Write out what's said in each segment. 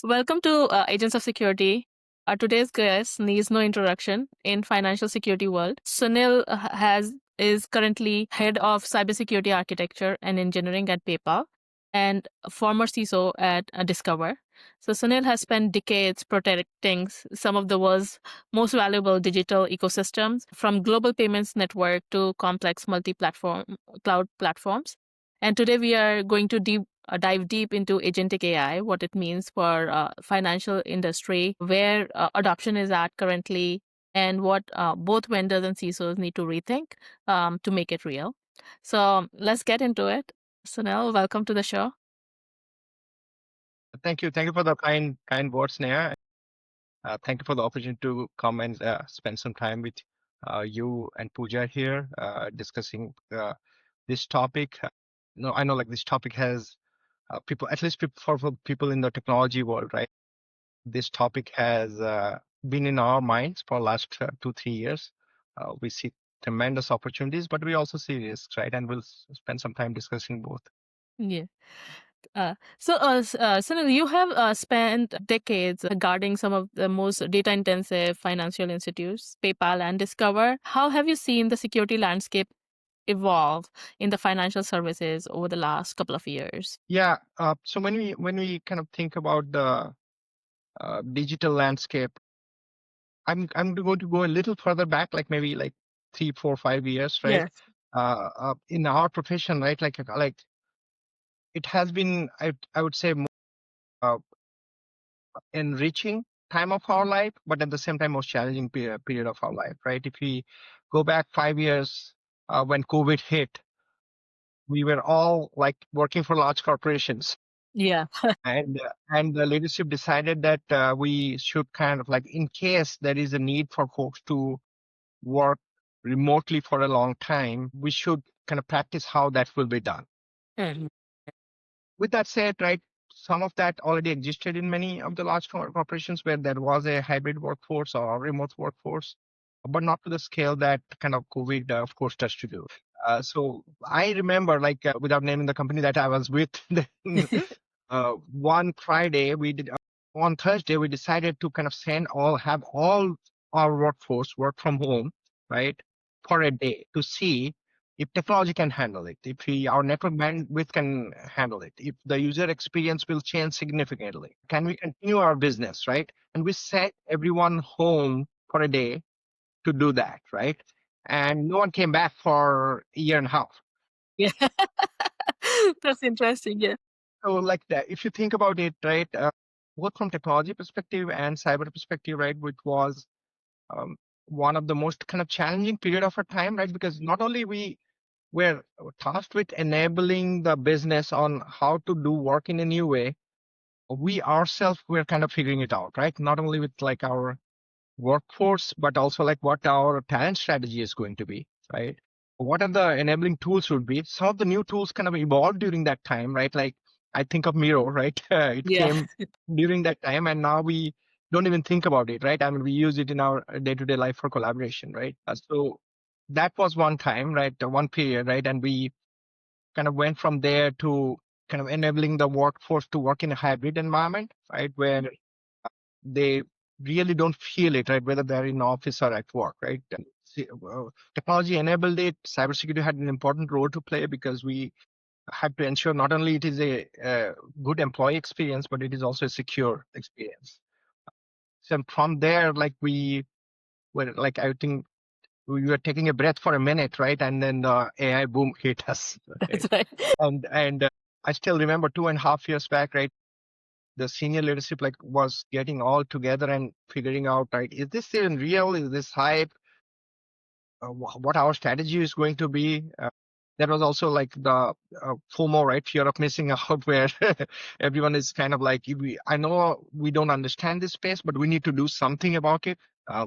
Welcome to Agents of Security. Our today's guest needs no introduction in financial security world. Sunil has is currently head of cybersecurity architecture and engineering at PayPal and a former CISO at Discover. So Sunil has spent decades protecting some of the world's most valuable digital ecosystems, from global payments network to complex multi-platform cloud platforms. And today we are going to dive deep into agentic AI, what it means for financial industry, where adoption is at currently, and what both vendors and CISOs need to rethink to make it real. So let's get into it. Sunil, welcome to the show. Thank you. Thank you for the kind words, Neha. Thank you for the opportunity to come and spend some time with you and Pooja here discussing this topic. No, I know like this topic has people, at least for people in the technology world, right? This topic has been in our minds for last 2, 3 years. We see tremendous opportunities, but we also see risks, right? And we'll spend some time discussing both. Yeah. Sunil, you have spent decades guarding some of the most data intensive financial institutes, PayPal and Discover. How have you seen the security landscape evolve in the financial services over the last couple of years? Yeah. So when we kind of think about the digital landscape, I'm going to go a little further back, like maybe like 3, 4, 5 years, right? Yes. In our profession, right? Like it has been, I would say, more uh, enriching time of our life, but at the same time, most challenging period of our life, right? If we go back 5 years, when COVID hit, we were all like working for large corporations, Yeah. and the leadership decided that we should kind of like, in case there is a need for folks to work remotely for a long time, we should kind of practice how that will be done. Mhm. With that said, right, some of that already existed in many of the large corporations where there was a hybrid workforce or remote workforce, but not to the scale that kind of COVID forced us to do. So I remember, like, without naming the company that I was with, one Friday we did. On Thursday, we decided to kind of have all our workforce work from home, right, for a day to see if technology can handle it, if our network bandwidth can handle it, if the user experience will change significantly, can we continue our business, right? And we sent everyone home for a day to do that, right? And no one came back for a year and a half. Yeah. That's interesting. Yeah. So, like that, if you think about it, right, both from technology perspective and cyber perspective, right, which was um, one of the most kind of challenging period of our time, right? Because not only we're tasked with enabling the business on how to do work in a new way, we ourselves we're kind of figuring it out, right? Not only with like our workforce, but also like what our talent strategy is going to be, right? What are the enabling tools would be? Some of the new tools kind of evolved during that time, right? Like I think of Miro, right? It Yeah. came during that time, and now we don't even think about it, right? I mean, we use it in our day-to-day life for collaboration, right? So that was one time, right? One period, right? And we kind of went from there to kind of enabling the workforce to work in a hybrid environment, right? Where they really don't feel it, right? Whether they're in office or at work, right? Technology enabled it. Cybersecurity had an important role to play because we had to ensure not only it is a good employee experience, but it is also a secure experience. So from there, like we were like, I think we were taking a breath for a minute, right? And then the AI boom hit us, That's right? right. And I still remember 2.5 years back, right? The senior leadership like was getting all together and figuring out, right, is this even real, is this hype, what our strategy is going to be. There was also like the FOMO, right, fear of missing out, where everyone is kind of like, I know we don't understand this space, but we need to do something about it.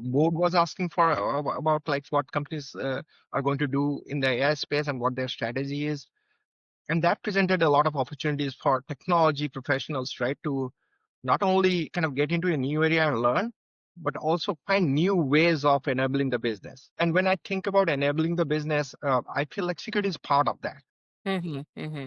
Board was asking for about like what companies are going to do in the AI space and what their strategy is. And that presented a lot of opportunities for technology professionals, right, to not only kind of get into a new area and learn, but also find new ways of enabling the business. And when I think about enabling the business, I feel like security is part of that. Hmm. Hmm.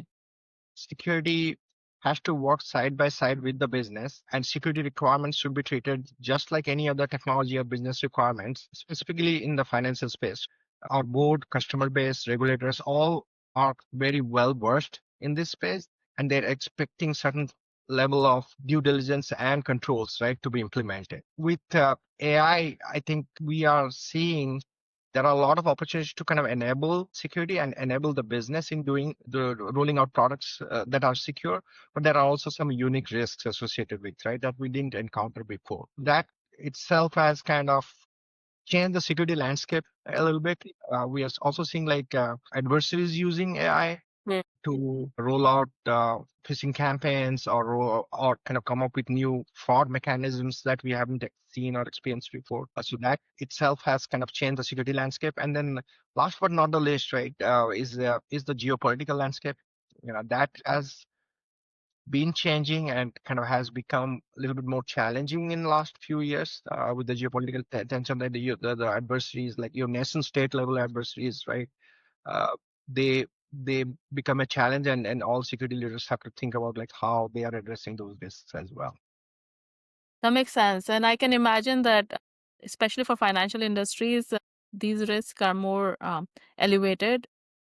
Security. has to work side by side with the business, and security requirements should be treated just like any other technology or business requirements, specifically in the financial space. Our board, customer base, regulators all are very well versed in this space, and they're expecting certain level of due diligence and controls, right, to be implemented. With AI, I think we are seeing there are a lot of opportunities to kind of enable security and enable the business in doing the rolling out products that are secure, but there are also some unique risks associated with, right, that we didn't encounter before. That itself has kind of changed the security landscape a little bit. We are also seeing like adversaries using AI to roll out phishing campaigns or kind of come up with new fraud mechanisms that we haven't seen or experienced before. So that itself has kind of changed the security landscape. And then last but not the least, right, is the geopolitical landscape. That has been changing and kind of has become a little bit more challenging in the last few years with the geopolitical tension that the adversaries, like your nation state level adversaries, right? uh, they they become a challenge, and all security leaders have to think about like how they are addressing those risks as well. That makes sense. And I can imagine that, especially for financial industries, these risks are more elevated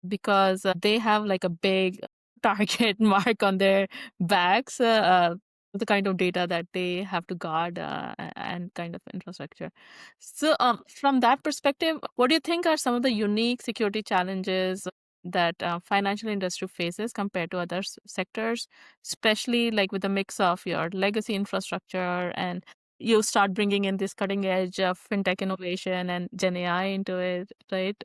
because they have like a big target mark on their backs, the kind of data that they have to guard and kind of infrastructure. So, from that perspective, what do you think are some of the unique security challenges that financial industry faces compared to other sectors, especially like with a mix of your legacy infrastructure and you start bringing in this cutting edge of fintech innovation and Gen AI into it, right?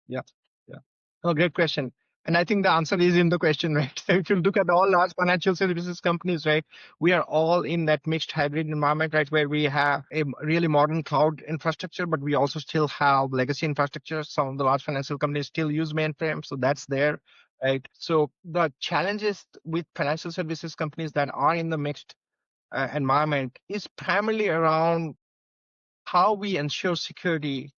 Yeah, yeah. Oh, great question. And I think the answer is in the question, right? So if you look at all large financial services companies, right, we are all in that mixed hybrid environment, right, where we have a really modern cloud infrastructure, but we also still have legacy infrastructure. Some of the large financial companies still use mainframe, so that's there, right? So the challenges with financial services companies that are in the mixed environment is primarily around how we ensure security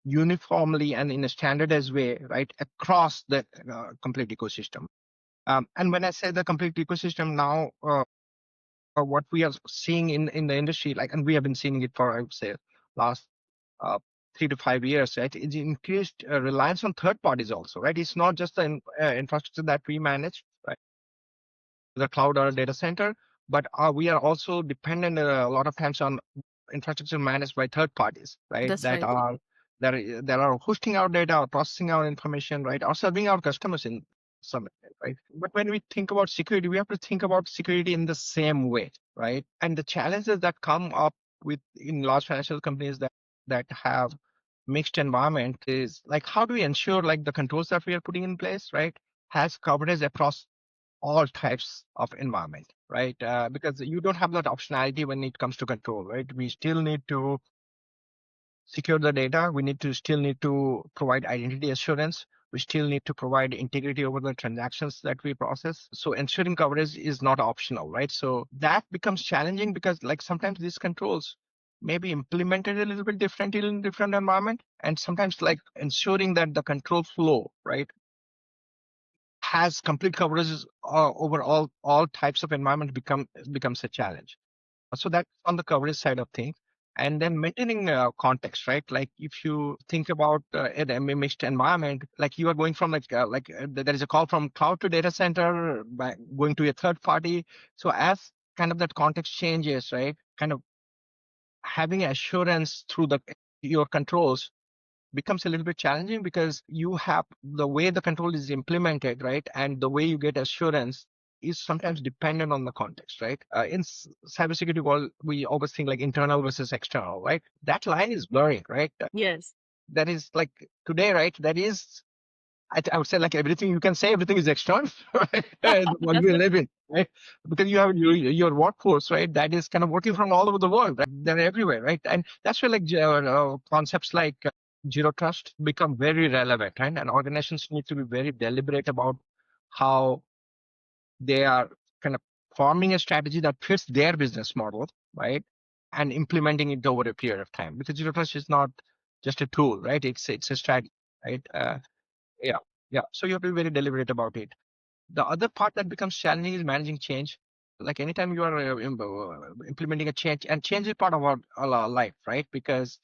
uniformly and in a standardized way, right, across the complete ecosystem. And when I say the complete ecosystem now, what we are seeing in the industry, like, and we have been seeing it for, I would say, last uh, 3 to 5 years, right, is increased reliance on third parties also, right? It's not just the infrastructure that we manage, right, the cloud or data center, but we are also dependent a lot of times on infrastructure managed by third parties, right? That's right. That are hosting our data or processing our information, right? Or serving our customers in some extent, right? But when we think about security, we have to think about security in the same way, right? And the challenges that come up with in large financial companies that have mixed environment is like how do we ensure like the controls that we are putting in place, right, has coverage across all types of environment, right? Because you don't have that optionality when it comes to control, right? We still need to secure the data. We still need to provide identity assurance. We still need to provide integrity over the transactions that we process. So ensuring coverage is not optional, right? So that becomes challenging because like sometimes these controls may be implemented a little bit differently in different environment. And sometimes like ensuring that the control flow, right, has complete coverage over all types of environment becomes a challenge. So that's on the coverage side of things. And then maintaining context, right? Like if you think about a mixed environment, like you are going from there is a call from cloud to data center by going to a third party. So as kind of that context changes, right? Kind of having assurance through the your controls becomes a little bit challenging because you have the way the control is implemented, right? And the way you get assurance is sometimes dependent on the context, right? In cybersecurity world, we always think like internal versus external, right? That line is blurring, right? Yes. That is like today, right? That is I would say like everything you can say, everything is external, right? The world That's we right. live in, right? Because you have your workforce, right? That is kind of working from all over the world, right? They're everywhere, right? And that's where like concepts like zero trust become very relevant, right? And organizations need to be very deliberate about how they are kind of forming a strategy that fits their business model, right? And implementing it over a period of time. Because zero trust is not just a tool, right? It's a strategy, right? Yeah, yeah. So you have to be very deliberate about it. The other part that becomes challenging is managing change. Like anytime you are implementing a change, and change is part of our life, right? Because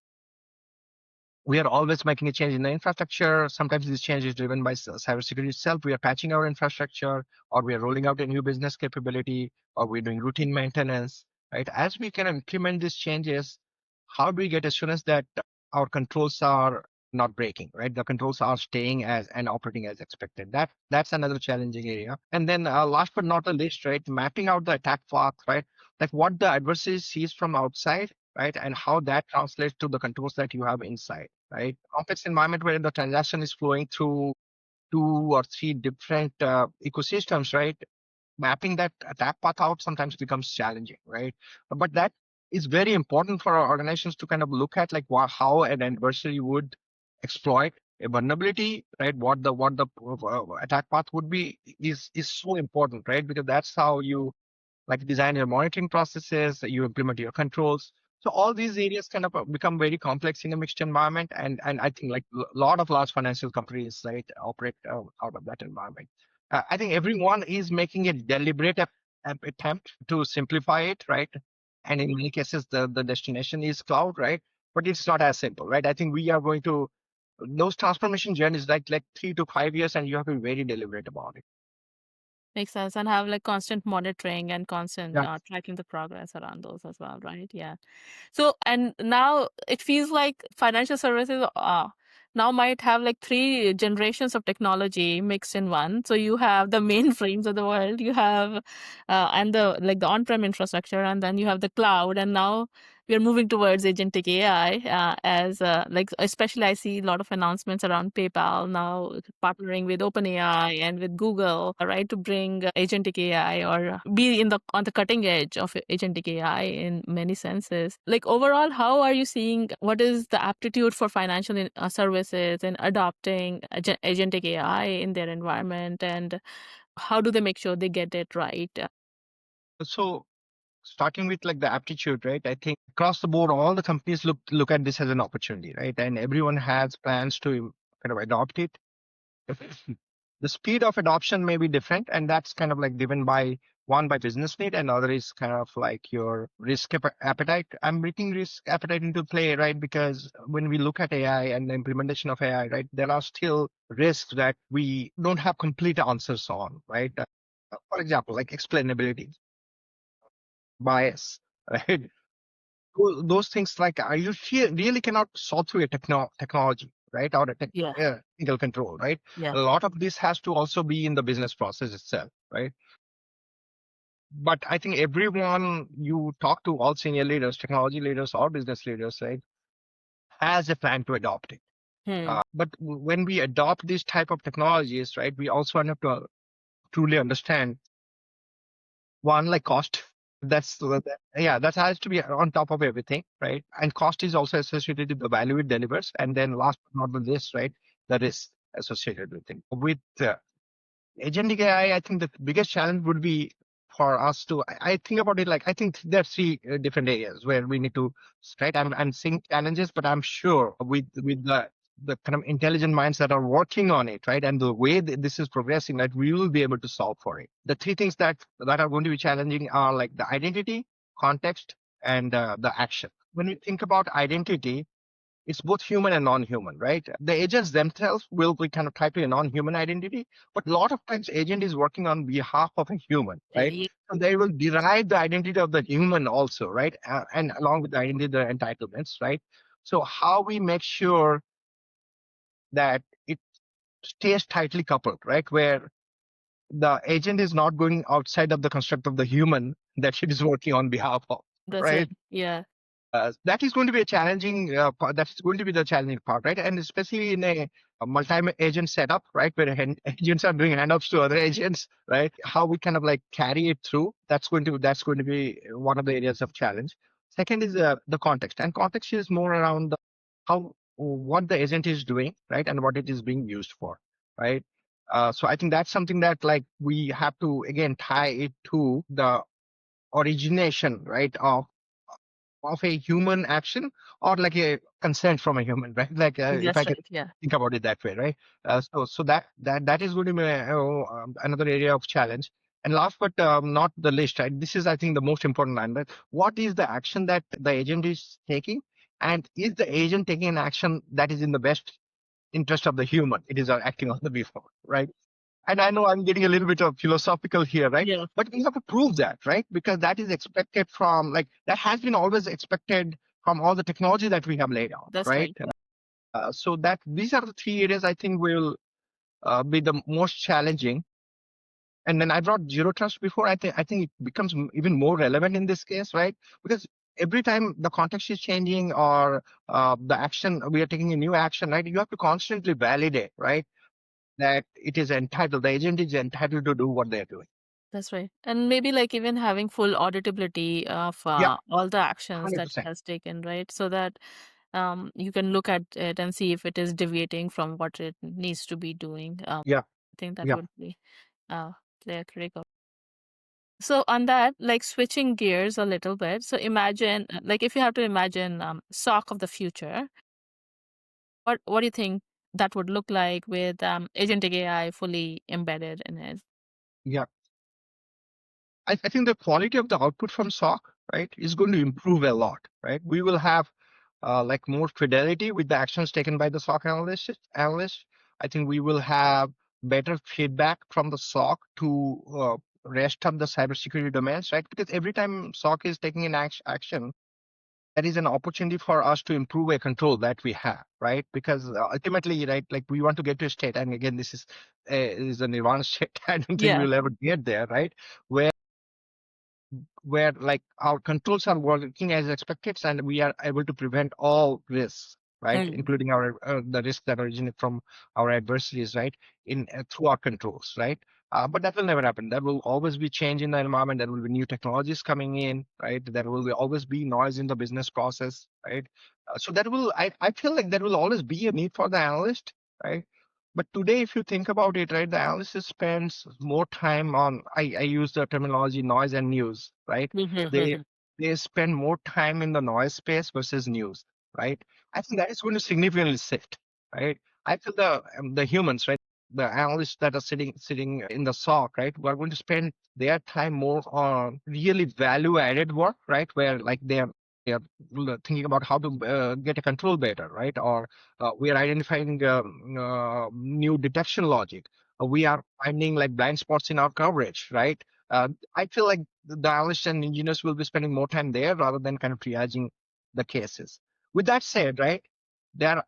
we are always making a change in the infrastructure. Sometimes this change is driven by cybersecurity itself. We are patching our infrastructure, or we are rolling out a new business capability, or we're doing routine maintenance, right? As we can implement these changes, how do we get assurance that our controls are not breaking, right? The controls are staying as and operating as expected. That's another challenging area. And then last but not the least, right? Mapping out the attack path, right? Like what the adversary sees from outside, right? And how that translates to the controls that you have inside, right? Complex environment where the transaction is flowing through two or three different ecosystems, right? Mapping that attack path out sometimes becomes challenging, right? But that is very important for our organizations to kind of look at, like how an adversary would exploit a vulnerability, right? What the attack path would be is so important, right? Because that's how you like design your monitoring processes, you implement your controls. So all these areas kind of become very complex in a mixed environment, and I think like a lot of large financial companies right operate out of that environment. I think everyone is making a deliberate attempt to simplify it, right? And in many cases, the destination is cloud, right? But it's not as simple, right? I think we are going to those transformation journeys like 3 to 5 years, and you have to be very deliberate about it. Makes sense. And have like constant monitoring and constant Yeah. tracking the progress around those as well, right? Yeah. So, and now it feels like financial services now might have like three generations of technology mixed in one. So you have the mainframes of the world, you have and the like the on-prem infrastructure, and then you have the cloud, and now we are moving towards agentic AI as like especially I see a lot of announcements around PayPal now partnering with OpenAI and with Google, right, to bring agentic AI or be in the on the cutting edge of agentic AI in many senses. Like overall, how are you seeing what is the aptitude for financial services in adopting agentic AI in their environment, and how do they make sure they get it right? So starting with like the aptitude, right? I think across the board, all the companies look at this as an opportunity, right? And everyone has plans to kind of adopt it. The speed of adoption may be different, and that's kind of like driven by one by business need, and other is kind of like your risk appetite. I'm bringing risk appetite into play, right? Because when we look at AI and the implementation of AI, right, there are still risks that we don't have complete answers on, right? For example, like explainability, bias, right? Those things like you really cannot solve through a technology, right? Or a Yeah, technical control, right? yeah. A lot of this has to also be in the business process itself, right? But I think everyone you talk to, all senior leaders, technology leaders, or business leaders, right, has a plan to adopt it. Hmm. But when we adopt these type of technologies, right, we also have to truly understand one like cost. Yeah, that has to be on top of everything, right? And cost is also associated with the value it delivers. And then last but not the least, right, the risk associated with it. With agentic AI, I think the biggest challenge would be for us to. I think about it like I think there are three different areas where we need to. Right, I'm seeing challenges, but I'm sure with the kind of intelligent minds that are working on it, right, and the way that this is progressing, that we will be able to solve for it. The three things that are going to be challenging are like the identity, context, and the action. When we think about identity, it's both human and non-human, right? The agents themselves will be kind of type a non-human identity, but a lot of times agent is working on behalf of a human, right? Yeah. So they will derive the identity of the human also, right? And along with the identity, the entitlements, right? So how we make sure that it stays tightly coupled, right? Where the agent is not going outside of the construct of the human that it is working on behalf of, That's right? it. Yeah. That is going to be a challenging part. That is going to be the challenging part, right? And especially in a multi-agent setup, right, where agents are doing handoffs to other agents, right? How we kind of like carry it through. That's going to be one of the areas of challenge. Second is the context, and context is more around how what the agent is doing, right, and what it is being used for, right? So I think that's something that like we have to again tie it to the origination, right, of of a human action or like a consent from a human, right? Like if I That's can right. Yeah. think about it that way, right? So that is going to be another area of challenge. And last but not the least, right? This is, I think, the most important line, right? What is the action that the agent is taking, and is the agent taking an action that is in the best interest of the human it is acting on the before, right? And I know I'm getting a little bit of philosophical here, right? Yeah. But we have to prove that, right? Because that is expected from, like, that has been always expected from all the technology that we have laid out, That's right? right. Yeah. So that these are the three areas I think will be the most challenging. And then I brought zero trust before. I think it becomes even more relevant in this case, right? Because every time the context is changing or the action we are taking a new action, right? You have to constantly validate, right? That it is entitled, the agent is entitled to do what they're doing. That's right. And maybe like even having full auditability of Yeah, all the actions that it 100%. has taken, right? So that you can look at it and see if it is deviating from what it needs to be doing. Yeah, I think that yeah, would be play a critical. So on that, like switching gears a little bit. So imagine, like if you have to imagine SOC of the future, what do you think that would look like with agentic AI fully embedded in it? yeah. I think the quality of the output from SOC, right, is going to improve a lot, right? We will have like more fidelity with the actions taken by the SOC analyst. I think we will have better feedback from the SOC to rest of the cybersecurity domains, right? Because every time SOC is taking an action, that is an opportunity for us to improve a control that we have, right? Because ultimately, right, like we want to get to a state, and again, this is a nirvana state. I don't think Yeah. we'll ever get there, right? Where like our controls are working as expected and we are able to prevent all risks, right, Mm. including our the risks that originate from our adversaries, right, in through our controls, right. But that will never happen. There will always be change in the environment. There will be new technologies coming in, right. There will always be noise in the business process, right. So that will I feel like there will always be a need for the analyst, right. But today, if you think about it, right, the analyst spends more time on, I use the terminology noise and news, right? They Mhm. they spend more time in the noise space versus news, right? I think that is going to significantly shift, right? I feel the humans, right, the analysts that are sitting in the SOC, right, who are going to spend their time more on really value added work, right, where like they are thinking about how to get a control better, right, or we are identifying new detection logic. We are finding like blind spots in our coverage, right? I feel like the analysts and engineers will be spending more time there rather than kind of triaging the cases. With that said, right, there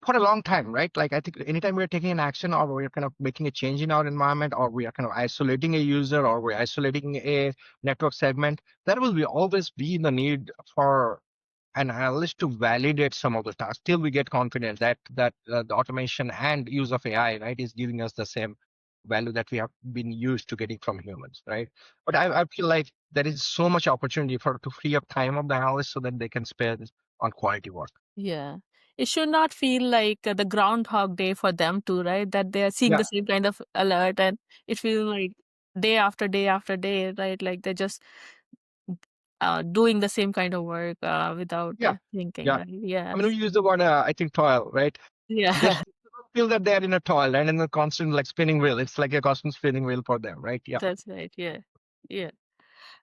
for a long time, right? Like I think anytime we're taking an action or we're kind of making a change in our environment or we are kind of isolating a user or we're isolating a network segment, there will be always be the need for an analyst to validate some of the tasks till we get confidence that the automation and use of AI, right, is giving us the same value that we have been used to getting from humans, right? But I feel like there is so much opportunity for to free up time of the analyst so that they can spend on quality work. Yeah. It should not feel like the groundhog day for them too, right? That they are seeing Yeah, the same kind of alert and it feels like day after day after day, right? Like they're just doing the same kind of work without yeah, thinking, yeah. right? I mean, we Yes. use the word I think toil, right? They Yeah. should not feel that they're in a toil and in a constant like spinning wheel. It's like a constant spinning wheel for them, right? Yeah. That's right. Yeah. Yeah.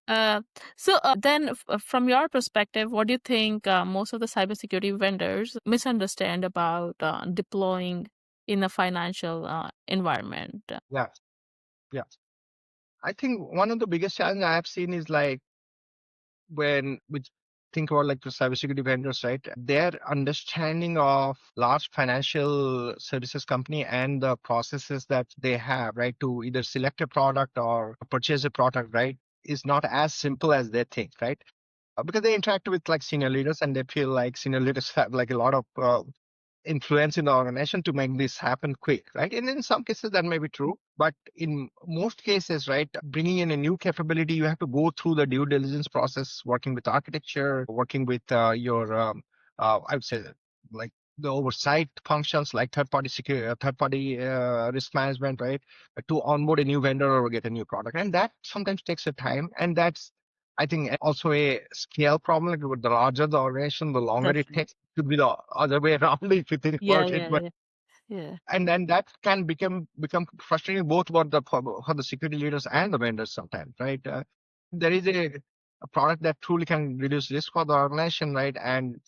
Uh, so then, from your perspective, what do you think most of the cybersecurity vendors misunderstand about deploying in a financial environment? Yeah. Yeah. I think one of the biggest challenges I have seen is like when we think about like the cybersecurity vendors, right? Their understanding of large financial services company and the processes that they have, right, to either select a product or purchase a product, right, is not as simple as they think, right? Because they interact with like senior leaders and they feel like senior leaders have like a lot of influence in the organization to make this happen quick, right? And in some cases that may be true, but in most cases, right, bringing in a new capability, you have to go through the due diligence process, working with architecture, working with your, I would say, like the oversight functions like third-party security, third-party risk management, right, to onboard a new vendor or get a new product, and that sometimes takes a time, and that's I think also a scale problem. Like the larger the organization, the longer That's it right. takes to be the other way around if you think Yeah, about it. yeah, But yeah, yeah. and then that can become frustrating both for the security leaders and the vendors sometimes, right? There is a product that truly can reduce risk for the organization, right? And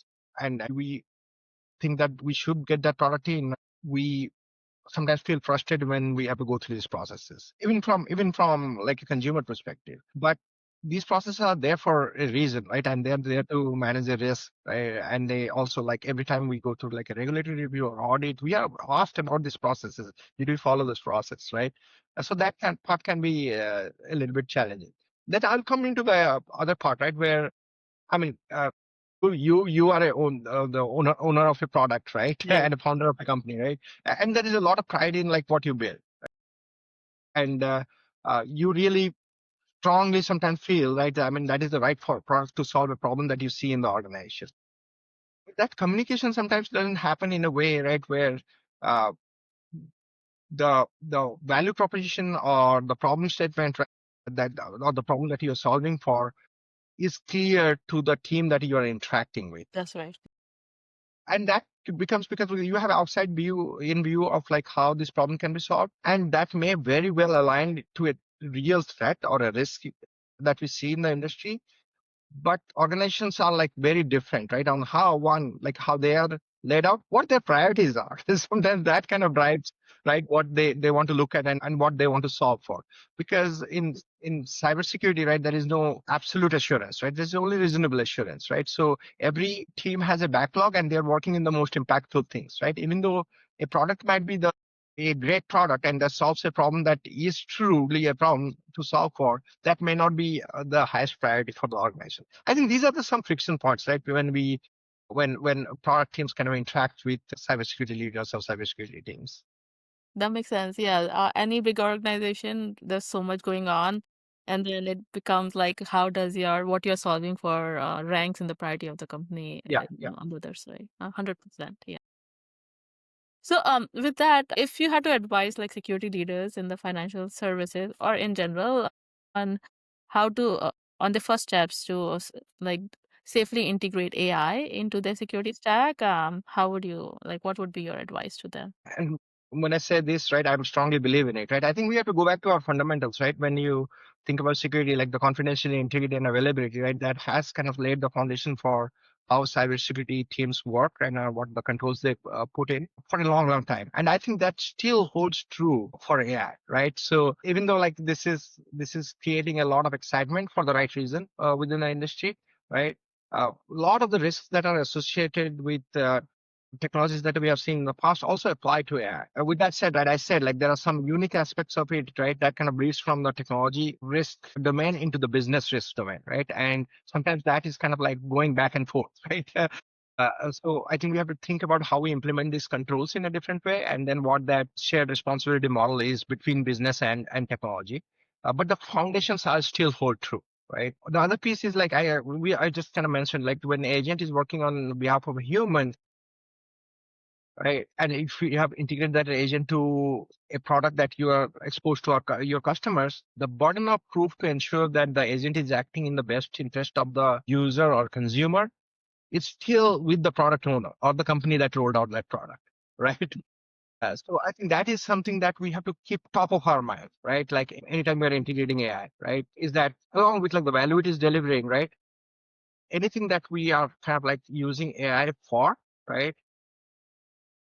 we think that we should get that product in. We sometimes feel frustrated when we have to go through these processes, even from like a consumer perspective. But these processes are there for a reason, right? And they're there to manage the risk, right? And they also, like, every time we go through like a regulatory review or audit, we are asked about these processes. Did we follow this process, right? So that part can be a little bit challenging. Then I'll come into the other part, right, where I mean, you are the owner of a product, right? Yeah, And a founder of a company, right? And there is a lot of pride in like what you build, and you really strongly sometimes feel, right? I mean, that is the right product to solve a problem that you see in the organization. That communication sometimes doesn't happen in a way, right, where uh, the value proposition or the problem statement, right, that or the problem that you're solving for is clear to the team that you are interacting with. that's right. And that becomes because you have outside view in view of like how this problem can be solved, and that may very well align to a real threat or a risk that we see in the industry. But organizations are like very different, right, on how they are laid out, what their priorities are. Sometimes that kind of drives, right, what they want to look at, and what they want to solve for. Because in cybersecurity, right, there is no absolute assurance, right? There's only reasonable assurance, right? So every team has a backlog and they're working in the most impactful things, right? Even though a product might be a great product and that solves a problem that is truly a problem to solve for, that may not be the highest priority for the organization. I think these are some friction points, right? When product teams kind of interact with cybersecurity leaders or cybersecurity teams. That makes sense. Yeah, any big organization, there's so much going on, and then it becomes like, how does what you're solving for ranks in the priority of the company Yeah, yeah. on the other side? 100%. Yeah. So, with that, if you had to advise like security leaders in the financial services or in general on how to on the first steps to like safely integrate AI into their security stack, how would you like? What would be your advice to them? And when I say this, right, I strongly believe in it, right? I think we have to go back to our fundamentals, right? When you think about security, like the confidentiality, integrity, and availability, right, that has kind of laid the foundation for how cybersecurity teams work and what the controls they put in for a long, long time. And I think that still holds true for AI, right? So even though like this is creating a lot of excitement for the right reason within the industry, right? A lot of the risks that are associated with technologies that we have seen in the past also apply to AI. With that said, right, I said like there are some unique aspects of it, right, that kind of breeze from the technology risk domain into the business risk domain, right? And sometimes that is kind of like going back and forth, right? So I think we have to think about how we implement these controls in a different way, and then what that shared responsibility model is between business and technology. But the foundations are still hold true. Right. The other piece is like I just kind of mentioned, like when an agent is working on behalf of a human, right? And if you have integrated that agent to a product that you are exposed to your customers, the burden of proof to ensure that the agent is acting in the best interest of the user or consumer is still with the product owner or the company that rolled out that product, right? So I think that is something that we have to keep top of our mind, right? Like anytime we're integrating AI, right? Is that along with like the value it is delivering, right? Anything that we are kind of like using AI for, right?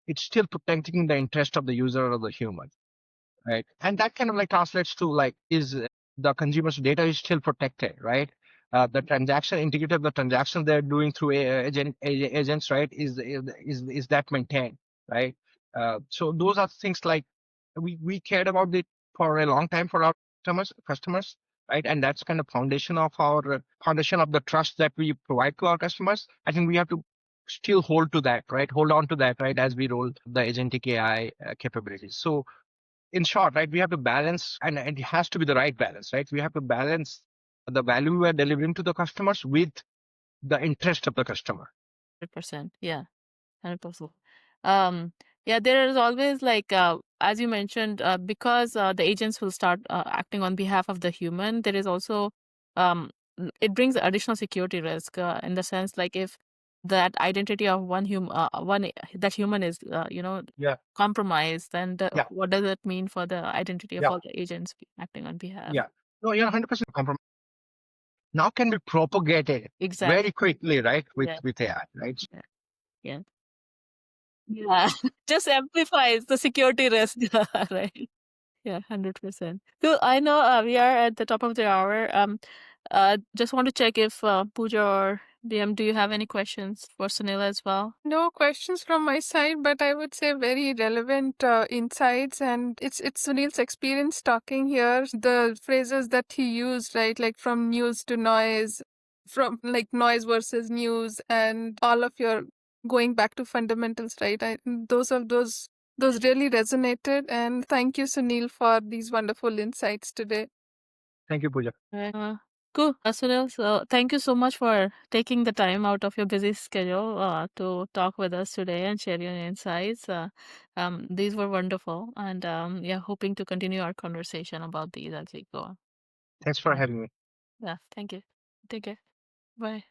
It's still protecting the interest of the user or the human, right? And that kind of like translates to like, is the consumer's data is still protected, right? The transaction integrity of the transaction they're doing through agents, right? Is that maintained, right? So those are things like we cared about it for a long time for our customers, right? And that's kind of foundation of the trust that we provide to our customers. I think we have to still hold to that, right? Hold on to that, right? As we roll the agentic AI capabilities. So in short, right, we have to balance, and it has to be the right balance, right? We have to balance the value we are delivering to the customers with the interest of the customer. 100%. Yeah. 100%. Um, yeah, there is always like, as you mentioned, because the agents will start acting on behalf of the human, there is also it brings additional security risk in the sense like if that identity of that human is Yeah. compromised, then Yeah. what does it mean for the identity of Yeah. all the agents acting on behalf? Yeah. No, you're 100% compromised. Now can be propagated Exactly. very quickly, right? With Yeah. AI, right? Yeah. Yeah. Yeah. Just amplifies the security risk, right? Yeah, 100%. So I know we are at the top of the hour. Just want to check if Pooja or BM, do you have any questions for Sunil as well? No questions from my side, but I would say very relevant insights, and it's Sunil's experience talking here. The phrases that he used, right, like from news to noise, from like noise versus news, and all of your going back to fundamentals, right? Those really resonated, and thank you, Sunil, for these wonderful insights today. Thank you, Pooja. Cool. Sunil, so thank you so much for taking the time out of your busy schedule to talk with us today and share your insights. These were wonderful, and yeah, hoping to continue our conversation about these as we go on. Thanks for Uh, having me. yeah, thank you. Take care. Bye.